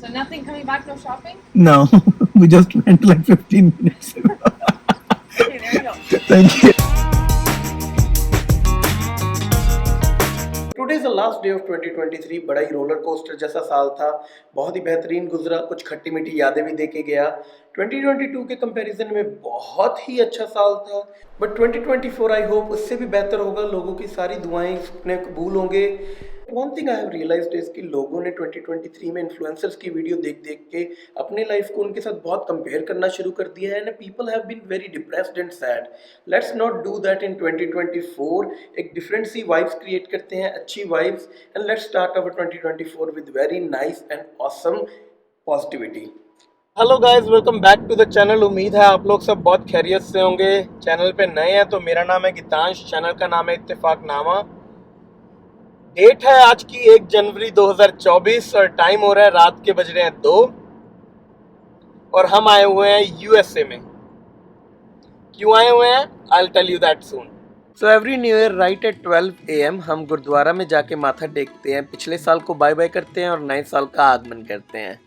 So nothing coming back, no shopping? No, we just went like 15 minutes ago. Okay, there you go. Thank you. Today is the last day of 2023। बड़ा ही roller coaster जैसा साल था, बहुत ही बेहतरीन गुजरा, कुछ खट्टी मीठी यादें भी देके गया। 2022 के कंपैरिजन में बहुत ही अच्छा साल था, बट 2024 आई होप उससे भी बेहतर होगा। लोगों की सारी दुआएं सपने कबूल होंगे। One thing I have realized is कि लोगों ने 2023 में इन्फ्लुएंसर्स की वीडियो देख देख के अपने लाइफ को उनके साथ बहुत कंपेयर करना शुरू कर दिया है, and people have been very depressed and sad. Let's not do that in 2024। एक डिफरेंट सी वाइब्स क्रिएट करते हैं, अच्छी vibes, and let's start our 2024 with very nice and awesome positivity. Hello guys, welcome back to the channel. उम्मीद है आप लोग सब बहुत खैरियत से होंगे। चैनल पे नए हैं तो मेरा नाम है गीतांश, चैनल का नाम है इत्तेफाकनामा। डेट है आज की 1 जनवरी 2024 और टाइम हो रहा है रात के बज रहे हैं 2 और हम आए हुए हैं यूएसए में। क्यों आए हुए हैं? I will tell you that soon. So every new year right at 12 AM हम गुरुद्वारा में जाके माथा टेकते हैं, पिछले साल को बाय बाय करते हैं और नए साल का आगमन करते हैं।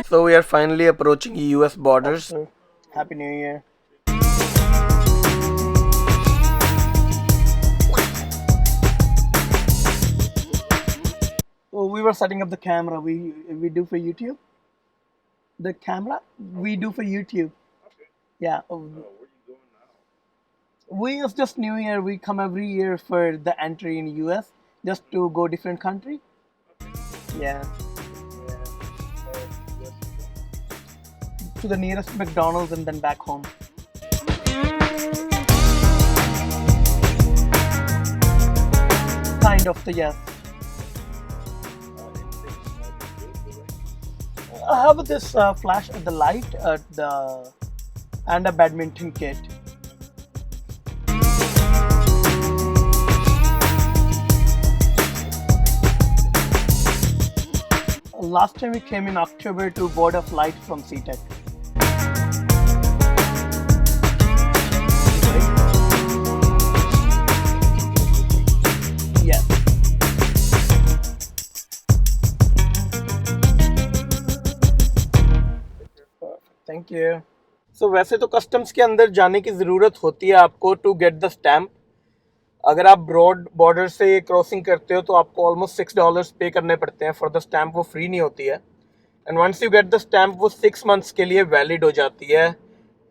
So we are finally approaching US borders. Happy New Year. Oh, we were setting up the camera. We do for YouTube. The camera we do for YouTube. Yeah. It's just New Year. We come every year for the entry in US, just to go different country. Yeah. To the nearest McDonald's and then back home. Kind of, yes. I have this flash at the light and a badminton kit. Last time we came in October to board a flight from SeaTac. Yes. Thank you. So वैसे तो customs के अंदर जाने की ज़रूरत होती है आपको टू गेट द स्टैम्प। अगर आप ब्रॉड बॉर्डर से क्रॉसिंग करते हो तो आपको ऑलमोस्ट $6 पे करने पड़ते हैं फॉर द स्टैम्प। वो फ्री नहीं होती है, and once you get the stamp वो 6 मंथ्स के लिए वैलिड हो जाती है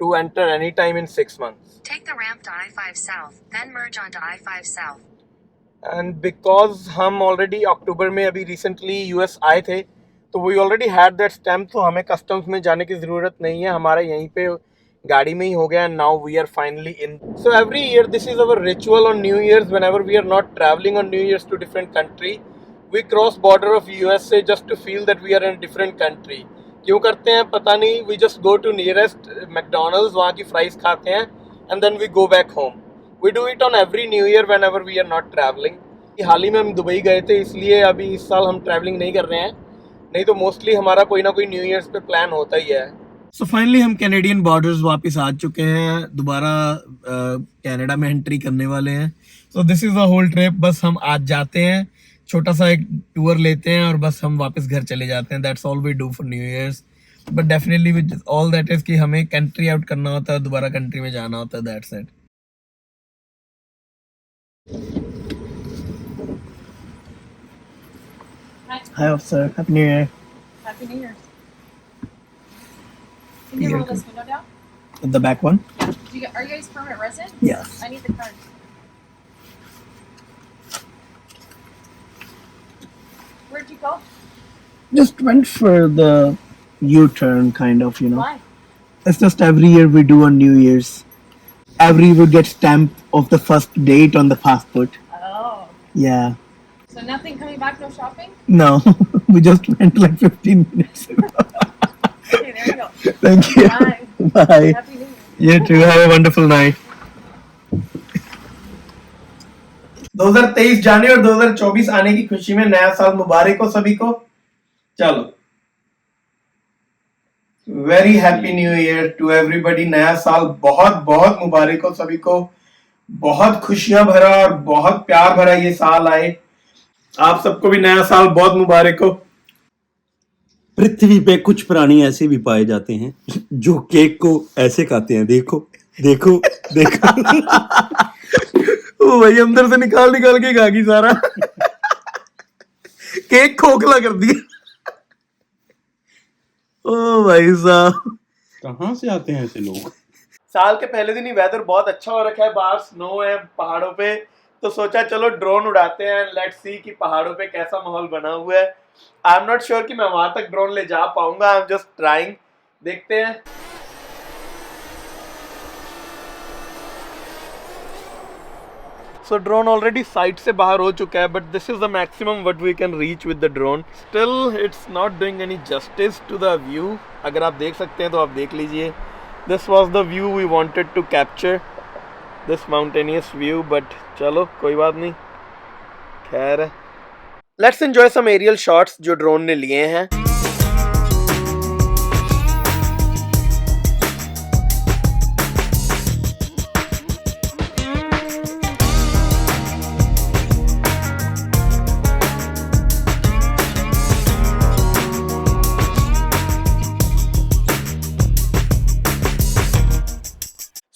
to enter any time in 6 months. Take the ramp to I-5 South, then merge onto I-5 South. And because हम ऑलरेडी अक्टूबर में अभी रिसेंटली यूएस आए थे तो we already had that stamp, तो हमें कस्टम्स में जाने की ज़रूरत नहीं है, हमारा यहीं पे गाड़ी में ही हो गया। Now we are finally in. So every year this is our ritual on new years. Whenever we are not travelling on new years to different country, we cross border of USA just to feel that we are in different country. क्यों करते हैं पता नहीं, we just go to nearest McDonald's, वहाँ की fries खाते हैं and then we go back home. We do it on every new year whenever we are not travelling. हाल ही में हम दुबई गए थे, इसलिए अभी इस साल हम ट्रैवलिंग नहीं कर रहे हैं, नहीं तो मोस्टली हमारा कोई ना कोई न्यू ईयर्स पे प्लान होता ही है। So finally हम कैनेडियन बॉर्डर्स वापस आ चुके हैं, दोबारा कनाडा में एंट्री करने वाले हैं। So this is the whole trip। बस हम आज जाते हैं, छोटा सा एक टूर लेते हैं और बस हम वापस घर चले जाते हैं। That's all we do for New Year's। But definitely with all that is कि हमें कंट्री आउट करना होता है, दोबारा कंट्री में जाना होता है। That's it। Hi officer, Happy New Year। Happy New Year's. Can you roll this window down? The back one. Are you guys permanent resident? Yes. I need the card. Where'd you go? Just went for the U-turn kind of, you know. Why? It's just every year we do on New Year's. Every year we get stamp of the first date on the passport. Oh. Yeah. So nothing coming back, no shopping? No, we just went like 15 minutes ago. Okay, there you go. Thank you. Bye. Bye. Happy New Year. You too. Have a wonderful night. 2023 जाने और 2024 आने की खुशी में नया साल मुबारक हो सभी को. चलो. Very happy new year to everybody. नया साल बहुत बहुत मुबारक हो सभी को. बहुत खुशियां भरा और बहुत प्यार भरा ये साल आए. आप सबको भी नया साल बहुत मुबारक हो. पृथ्वी पे कुछ प्राणी ऐसे भी पाए जाते हैं जो केक को ऐसे खाते हैं. देखो देखो देखो. ओ भाई अंदर से निकाल निकाल के खा गई सारा. केक खोखला कर दिया. ओ भाई साहब, कहाँ से आते हैं ऐसे लोग. साल के पहले दिन ही वेदर बहुत अच्छा हो रखा है. बाहर स्नो है पहाड़ों पे, तो सोचा चलो ड्रोन उड़ाते हैं. लेट्स सी कि पहाड़ों पे कैसा माहौल बना हुआ है. आई एम नॉट श्योर कि मैं वहां तक ड्रोन ले जा पाऊंगा. I am just trying. देखते हैं. So drone already sight से बाहर हो चुका है, but this is the maximum what we can reach with the drone. Still it's not doing any justice to the view. अगर आप देख सकते हैं तो आप देख लीजिए. This was the view we wanted to capture, this mountainous view, but चलो कोई बात नहीं. खैर, let's enjoy some aerial shots जो ड्रोन ने लिए हैं.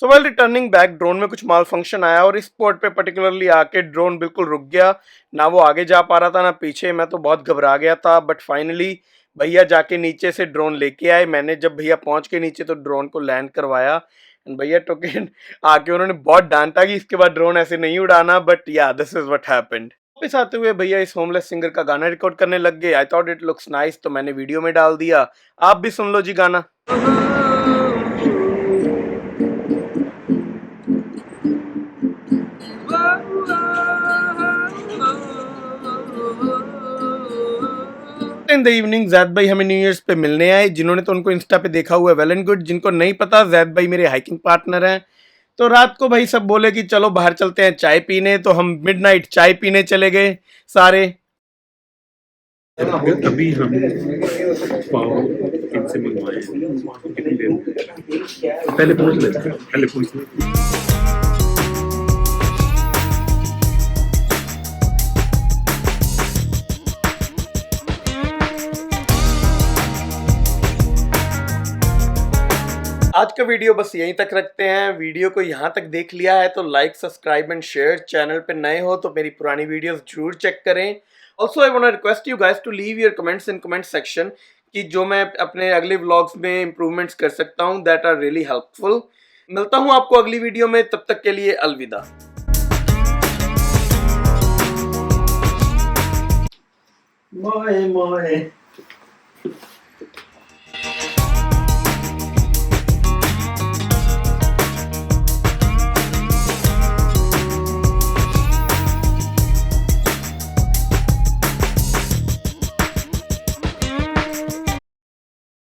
So well returning back drone में कुछ माल फंक्शन आया और इस स्पॉट पे पर्टिकुलरली आके ड्रोन बिल्कुल रुक गया. ना वो आगे जा पा रहा था ना पीछे. मैं तो बहुत घबरा गया था, बट फाइनली भैया जाके नीचे से ड्रोन लेके आए. मैंने जब भैया पहुंच के नीचे तो ड्रोन को लैंड करवाया. एंड भैया टोके आके उन्होंने बहुत डांटा कि इसके बाद ड्रोन ऐसे नहीं उड़ाना. बट या दिस इज व्हाट हैपेंड. वापस आते हुए भैया इस होमलेस सिंगर का गाना रिकॉर्ड करने लग गए. I thought it looks nice, तो मैंने वीडियो में डाल दिया. आप भी सुन लो जी गाना. इन द इवनिंग जैद भाई हमें न्यू ईयर्स पे मिलने आए. जिन्होंने तो उनको इंस्टा पे देखा हुआ है वेल एंड गुड. जिनको नहीं पता, जैद भाई मेरे हाइकिंग पार्टनर हैं. तो रात को भाई सब बोले कि चलो बाहर चलते हैं चाय पीने. तो हम मिडनाइट चाय पीने चले गए सारे. अभी हम पाव इनसे मंगवाए. कितनी देर पहले पूछ लेते. आज का वीडियो बस यहीं तक रखते हैं. वीडियो को यहाँ तक देख लिया है तो like, subscribe and share. Channel पे नए हो तो मेरी पुरानी वीडियोस जरूर चेक करें. Also I want to request you guys to leave your comments in comment section कि जो मैं अपने अगले व्लॉग्स में इंप्रूवमेंट्स कर सकता हूँ. That are really helpful. मिलता हूँ आपको अगली वीडियो में. तब तक के लिए अलविदा. मोए मोए.